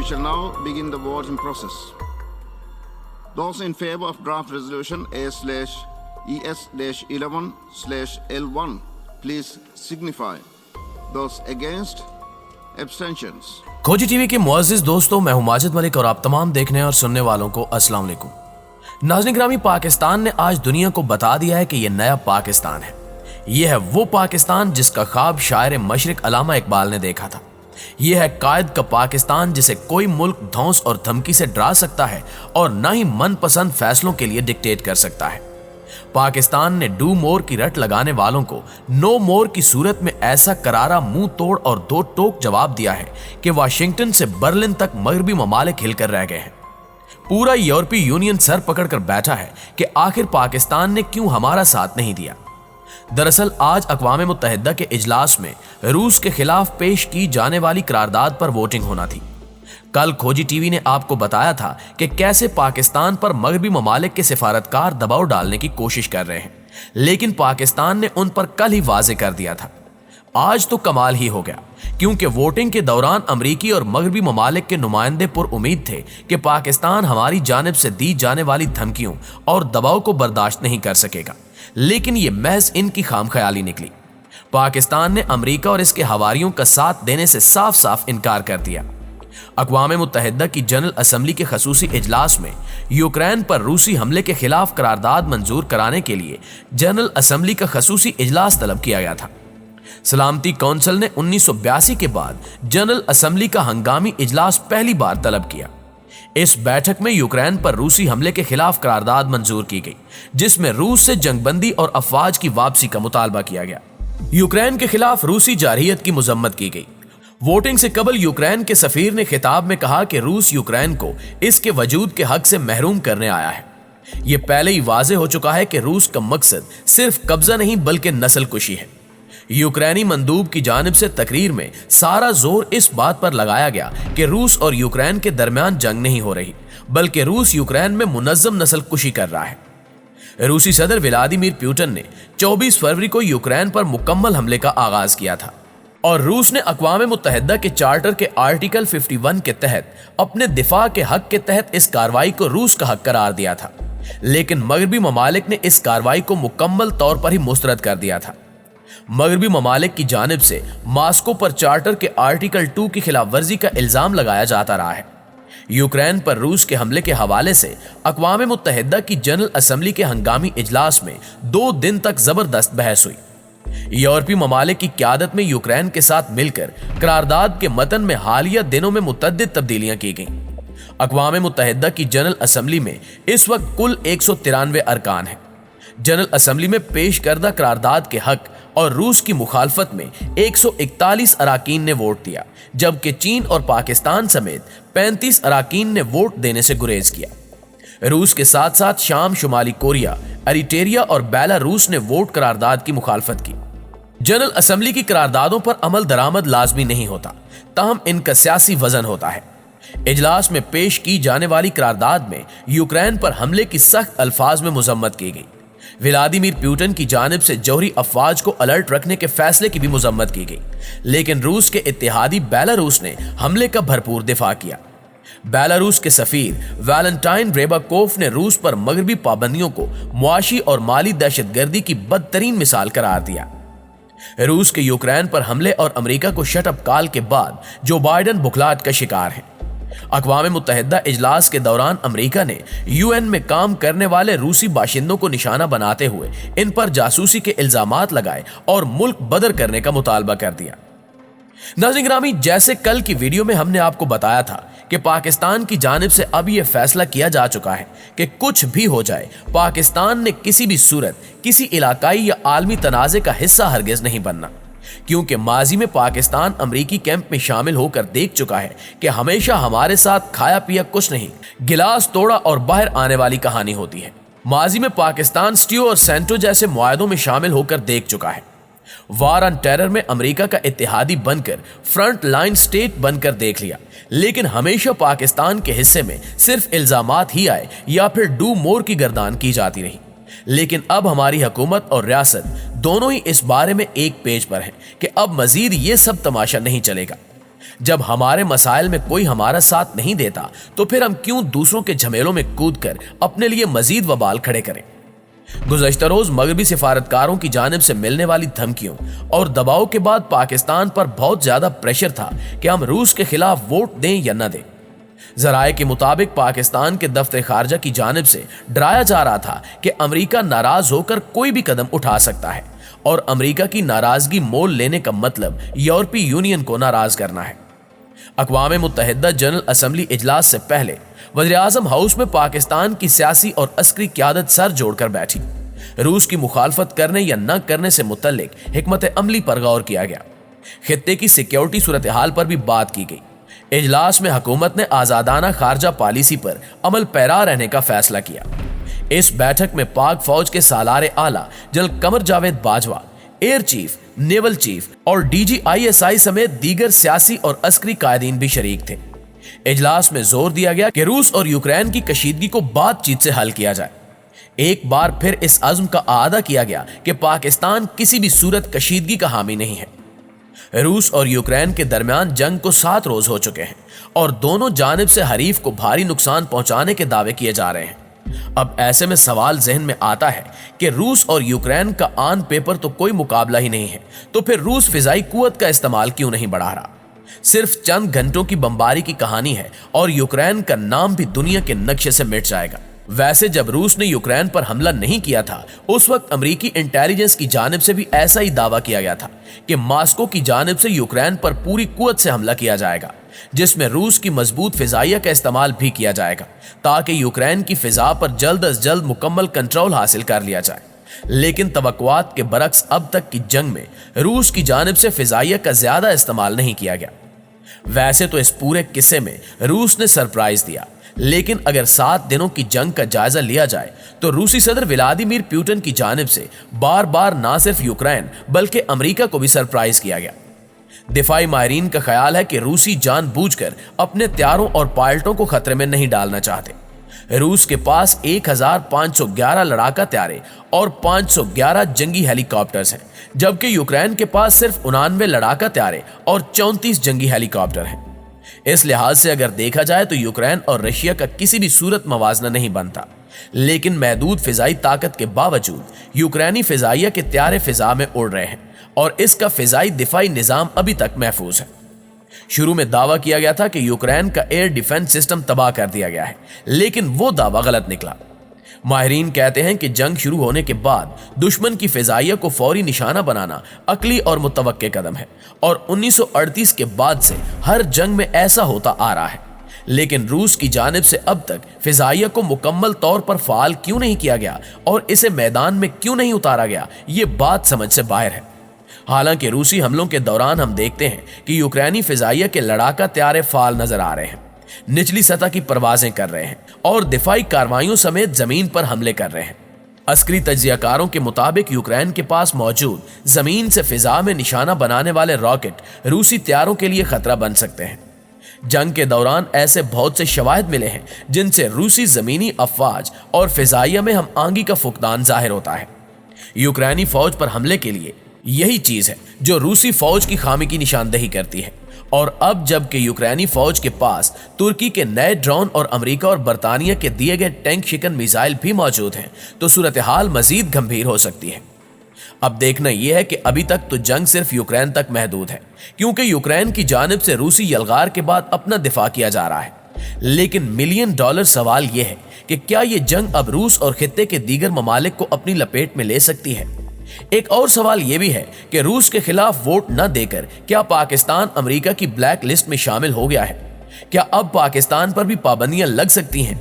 We shall now begin the voting process. Those in favor of draft resolution A/ES-11/L1, please signify. Those against, abstentions. खोजी TV के मुअज़्ज़िज़ दोस्तों, मैं हूं माजिद मलिक और आप तमाम देखने और सुनने वालों को अस्सलाम वालेकुम। नाज़रीन ग्रामी, पाकिस्तान ने आज दुनिया को बता दिया है कि ये नया पाकिस्तान है। ये है वो पाकिस्तान जिसका ख्वाब शायर मशरिक अल्लामा इकबाल ने देखा था। ये है कायद का पाकिस्तान जिसे कोई मुल्क धौंस और धमकी से डरा सकता है और न ही मनपसंद फैसलों के लिए डिक्टेट कर सकता है। पाकिस्तान ने डू मोर की रट लगाने वालों को नो मोर की सूरत में ऐसा करारा मुंह तोड़ और दो टोक जवाब दिया है कि वाशिंगटन से बर्लिन तक मगरबी ममालिक हिलकर रह गए हैं। पूरा यूरोपीय यूनियन सर पकड़कर बैठा है कि आखिर पाकिस्तान ने क्यों हमारा साथ नहीं दिया। दरअसल आज अक़वाम मुत्तहिदा के इजलास में रूस के खिलाफ पेश की जाने वाली करारदाद पर वोटिंग होना थी। कल खोजी टीवी ने आपको बताया था कि कैसे पाकिस्तान पर मगरबी ममालिक के सिफारतकार दबाव डालने की कोशिश कर रहे हैं, लेकिन पाकिस्तान ने उन पर कल ही वाजे कर दिया था। आज तो कमाल ही हो गया, क्योंकि वोटिंग के दौरान अमरीकी और मगरबी ममालिक के नुमाइंदे पुरउम्मीद थे कि पाकिस्तान हमारी जानिब से दी जाने वाली धमकियों और दबाव को बर्दाश्त नहीं कर सकेगा, लेकिन ये महज इनकी खामख्याली निकली। पाकिस्तान ने अमरीका और इसके हवारियों का साथ देने से साफ साफ इनकार कर दिया। अक़वाम मुत्तहिदा की जनरल असम्बली के खसूसी इजलास में यूक्रेन पर रूसी हमले के खिलाफ करारदाद मंजूर कराने के लिए जनरल असम्बली का खसूसी इजलास तलब किया गया था। सलामती कौंसिल ने 1982 के बाद जनरल असम्बली का हंगामी इजलास पहली बार तलब किया। इस बैठक में यूक्रेन पर रूसी हमले के खिलाफ करारदाद मंजूर की गई, जिसमें रूस से जंगबंदी और अफवाज की वापसी का मुतालबा किया गया। यूक्रेन के खिलाफ रूसी जारहियत की मजम्मत की गई। वोटिंग से कबल यूक्रेन के सफीर ने खिताब में कहा कि रूस यूक्रेन को इसके वजूद के हक से महरूम करने आया है। यह पहले ही वाज़ेह हो चुका है कि रूस का मकसद सिर्फ कब्जा नहीं बल्कि नस्ल कुशी है। यूक्रेनी मंदूब की जानिब से तकरीर में सारा जोर इस बात पर लगाया गया कि रूस और यूक्रेन के दरमियान जंग नहीं हो रही, बल्कि रूस यूक्रेन में मुनज़्ज़म नस्ल कुशी कर रहा है। रूसी सदर व्लादिमीर पुतिन ने 24 फरवरी को यूक्रेन पर मुकम्मल हमले का आगाज किया था और रूस ने अक़वाम मुत्तहिदा के चार्टर के आर्टिकल 51 के तहत अपने दिफा के हक के तहत इस कार्रवाई को रूस का हक करार दिया था, लेकिन मगरबी ममालिक ने इस कार्रवाई को मुकम्मल तौर पर ही मुस्तरद कर दिया था। मगरबी ममालिक की जानिब से मास्को पर चार्टर के आर्टिकल 2 की खिलाफ वर्जी का इल्जाम लगाया जाता रहा है। यूक्रेन पर रूस के हमले के हवाले से अक़वाम मुत्तहिदा की जनरल असम्बली के हंगामी इजलास में 2 दिन तक जबरदस्त बहस हुई। यूरोपीय ममालिक की क़यादत में यूक्रेन के साथ मिलकर करारदाद के मतन में हालिया दिनों में मुतअद्दिद तब्दीलियां की गईं। अक़वाम मुत्तहिदा की जनरल असम्बली में इस वक्त कुल 193 अरकान हैं। जनरल असम्बली में पेश करदा करारदाद के हक और रूस की मुखालफत में 141 अराकीन ने वोट दिया, जबकि चीन और पाकिस्तान समेत 35 अराकीन ने वोट देने से गुरेज किया। रूस के साथ साथ शाम, शुमाली कोरिया, एरिट्रिया और बेलारूस ने वोट करारदाद की मुखालफत की। जनरल असम्बली की करारदादों पर अमल दरामद लाजमी नहीं होता, ताहम इनका सियासी वजन होता है। इजलास में पेश की जाने वाली करारदाद में यूक्रेन पर हमले की सख्त अल्फाज में मजम्मत की गई। व्लादिमीर पुतिन की जानिब से जौहरी अफवाज को अलर्ट रखने के फैसले की भी मजम्मत की गई, लेकिन रूस के इत्तेहादी बेलारूस ने हमले का भरपूर दिफा किया। बेलारूस के सफीर वैलेंटाइन रेबाकोफ ने रूस पर मगरबी पाबंदियों को मुआशी और माली दहशतगर्दी की बदतरीन मिसाल करार दिया। रूस के यूक्रेन पर हमले और अमेरिका को शटअप कॉल के बाद जो बाइडेन बुखलाहट का शिकार है। अक़वाम मुत्तहिदा इजलास के दौरान अमेरिका ने यूएन में काम करने वाले रूसी बाशिंदों को निशाना बनाते हुए इन पर जासूसी के इल्जामात लगाए और मुल्क बदर करने का मुतालबा कर दिया। नाज़रीन ग्रामी, जैसे कल की वीडियो में हमने आपको बताया था कि पाकिस्तान की जानिब से अब यह फैसला किया जा चुका है कि कुछ भी हो जाए, पाकिस्तान ने किसी भी सूरत किसी इलाकाई या आलमी तनाज़े का हिस्सा हरगिज नहीं बनना, क्योंकि माजी में पाकिस्तान अमरीकी कैंप में शामिल होकर देख चुका है कि हमेशा हमारे साथ खाया पिया कुछ नहीं, गिलास तोड़ा और बाहर आने वाली कहानी होती है। माजी में पाकिस्तान स्ट्यू और सेंटो जैसे मुआहदों में शामिल होकर देख चुका है। वार ऑन टेरर में अमेरिका का इत्तेहादी बनकर फ्रंट लाइन स्टेट बनकर देख लिया, लेकिन हमेशा पाकिस्तान के हिस्से में सिर्फ इल्जामात ही आए या फिर डू मोर की गर्दान की जाती रही। लेकिन अब हमारी हुकूमत और रियासत दोनों ही इस बारे में एक पेज पर हैं कि अब मजीद ये सब तमाशा नहीं चलेगा। जब हमारे मसाइल में कोई हमारा साथ नहीं देता तो फिर हम क्यों दूसरों के झमेलों में कूदकर अपने लिए मजीद वबाल खड़े करें। गुज़श्ता रोज मगरबी सिफारतकारों की जानिब से मिलने वाली धमकियों और दबाव के बाद पाकिस्तान पर बहुत ज्यादा प्रेशर था कि हम रूस के खिलाफ वोट दें या न दें। जराए के मुताबिक पाकिस्तान के दफ्तर खारजा की जानिब से डराया जा रहा था कि अमेरिका नाराज होकर कोई भी कदम उठा सकता है और अमेरिका की नाराजगी मोल लेने का मतलब यूरोपीय यूनियन को नाराज करना है। अक़वाम मुत्तहिदा जनरल असम्बली इजलास से पहले वज़ीर-ए-आज़म हाउस में पाकिस्तान की सियासी और अस्करी क़यादत सर जोड़कर बैठी। रूस की मुखालफत करने या न करने से मुतल्लिक हिकमत अमली पर गौर किया गया। खित्ते की सिक्योरिटी सूरत हाल पर भी बात की गई। इजलास में हुकूमत ने आज़ादाना खारजा पॉलिसी पर अमल पैरा रहने का फैसला किया। इस बैठक में पाक फौज के सालार आला general Qamar Javed Bajwa, air chief, naval chief और DGISI समेत दीगर सियासी और अस्करी कायदीन भी शरीक थे। इजलास में जोर दिया गया कि रूस और यूक्रेन की कशीदगी को बातचीत से हल किया जाए। एक बार फिर इस अज़्म का आदा किया गया कि पाकिस्तान किसी भी सूरत कशीदगी का हामी नहीं है। रूस और यूक्रेन के दरमियान जंग को 7 रोज हो चुके हैं और दोनों जानिब से हरीफ को भारी नुकसान पहुंचाने के दावे किए जा रहे हैं। अब ऐसे में सवाल जहन में आता है कि रूस और यूक्रेन का ऑन पेपर तो कोई मुकाबला ही नहीं है, तो फिर रूस फिजाई कुव्वत का इस्तेमाल क्यों नहीं बढ़ा रहा। सिर्फ चंद घंटों की बमबारी की कहानी है और यूक्रेन का नाम भी दुनिया के नक्शे से मिट जाएगा। वैसे जब रूस ने यूक्रेन पर हमला नहीं किया था उस वक्त अमेरिकी इंटेलिजेंस की जानिब से भी ऐसा ही दावा किया गया था कि मॉस्को की जानिब से यूक्रेन पर पूरी कुव्वत से हमला किया जाएगा, जिसमें रूस की मजबूत फिजाइया का इस्तेमाल भी किया जाएगा ताकि यूक्रेन की फिजा पर जल्द अज जल्द मुकम्मल कंट्रोल हासिल कर लिया जाए। लेकिन तवक्कुआत के बरक्स अब तक की जंग में रूस की जानिब से फिजाइया का ज्यादा इस्तेमाल नहीं किया गया। वैसे तो इस पूरे किस्से में रूस ने सरप्राइज दिया, लेकिन अगर 7 दिनों की जंग का जायजा लिया जाए तो रूसी सदर व्लादिमीर पुतिन की जानिब से बार बार ना सिर्फ यूक्रेन बल्कि अमेरिका को भी सरप्राइज किया गया। दिफाई माहिरीन का ख्याल है कि रूसी जानबूझकर अपने त्यारों और पायलटों को खतरे में नहीं डालना चाहते। रूस के पास 1511 लड़ाका त्यारे और 511 जंगी हेलीकॉप्टर्स हैं, जबकि यूक्रेन के पास सिर्फ 99 लड़ाका त्यारे और 34 जंगी हेलीकॉप्टर हैं। इस लिहाज से अगर देखा जाए तो यूक्रेन और रशिया का किसी भी सूरत मवाजना नहीं बनता, लेकिन महदूद फिजाई ताकत के बावजूद यूक्रेनी फिजाइया के त्यारे फिजा में उड़ रहे हैं और इसका फिजाई दिफाई निजाम अभी तक महफूज है। शुरू में दावा किया गया था कि यूक्रेन का एयर डिफेंस सिस्टम तबाह कर दिया गया है, लेकिन वो दावा गलत निकला। माहिरीन कहते हैं कि जंग शुरू होने के बाद दुश्मन की फिजाइया को फौरी निशाना बनाना अकली और मुतवक्के कदम है और 1938 के बाद से हर जंग में ऐसा होता आ रहा है। लेकिन रूस की जानिब से अब तक फिजाइया को मुकम्मल तौर पर फाल क्यों नहीं किया गया और इसे मैदान में क्यों नहीं उतारा गया, ये बात समझ से बाहर है। हालांकि रूसी हमलों के दौरान हम देखते हैं कि यूक्रेनी फिजाइया के लड़ाका त्यारे फाल नजर आ रहे हैं, निचली सतह की परवाजें कर रहे हैं और दिफाई कार्रवाइयों समेत जमीन पर हमले कर रहे हैं। अस्करी तज्जियाकारों के मुताबिक यूक्रेन के पास मौजूद जमीन से फिजा में निशाना बनाने वाले रॉकेट रूसी त्यारों के लिए खतरा बन सकते हैं। जंग के दौरान ऐसे बहुत से शवाहिद मिले हैं जिनसे रूसी जमीनी अफवाज और फिजाइया में हम आंगी का फुकदान जाहिर होता है। यूक्रेनी फौज पर हमले के लिए यही चीज है जो रूसी फौज की खामी की निशानदेही करती है। और अब जबकि यूक्रेनी फौज के पास तुर्की के नए ड्रोन और अमेरिका और बरतानिया के दिए गए टैंक शिकन मिसाइल भी मौजूद हैं, तो सूरत हाल मजीद गंभीर हो सकती है। अब देखना यह है कि अभी तक तो जंग सिर्फ यूक्रेन तक महदूद है, क्योंकि यूक्रेन की जानिब से रूसी यलगार के बाद अपना दिफा किया जा रहा है। लेकिन मिलियन डॉलर सवाल यह है कि क्या यह जंग अब रूस और खित्ते के दीगर ममालिक को अपनी लपेट में ले सकती है। एक और सवाल यह भी है कि रूस के खिलाफ वोट न देकर क्या पाकिस्तान अमेरिका की ब्लैक लिस्ट में शामिल हो गया है। क्या अब पाकिस्तान पर भी पाबंदियां लग सकती हैं।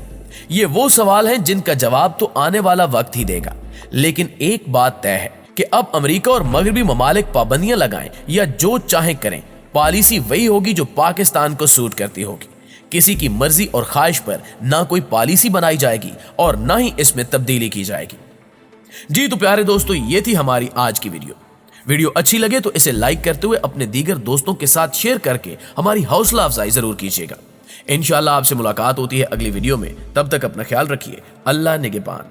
ये वो सवाल हैं जिनका जवाब तो आने वाला वक्त ही देगा। लेकिन एक बात तय है कि अब अमेरिका और मगरबी ममालिक पाबंदियां लगाएं या जो चाहें करें, पॉलिसी वही होगी जो पाकिस्तान को सूट करती होगी। किसी की मर्जी और ख्वाहिश पर ना कोई पॉलिसी बनाई जाएगी और ना ही इसमें तब्दीली की जाएगी। जी तो प्यारे दोस्तों, ये थी हमारी आज की वीडियो अच्छी लगे तो इसे लाइक करते हुए अपने दीगर दोस्तों के साथ शेयर करके हमारी हौसला अफजाई जरूर कीजिएगा। इंशाल्लाह आपसे मुलाकात होती है अगली वीडियो में। तब तक अपना ख्याल रखिए। अल्लाह निगहबान।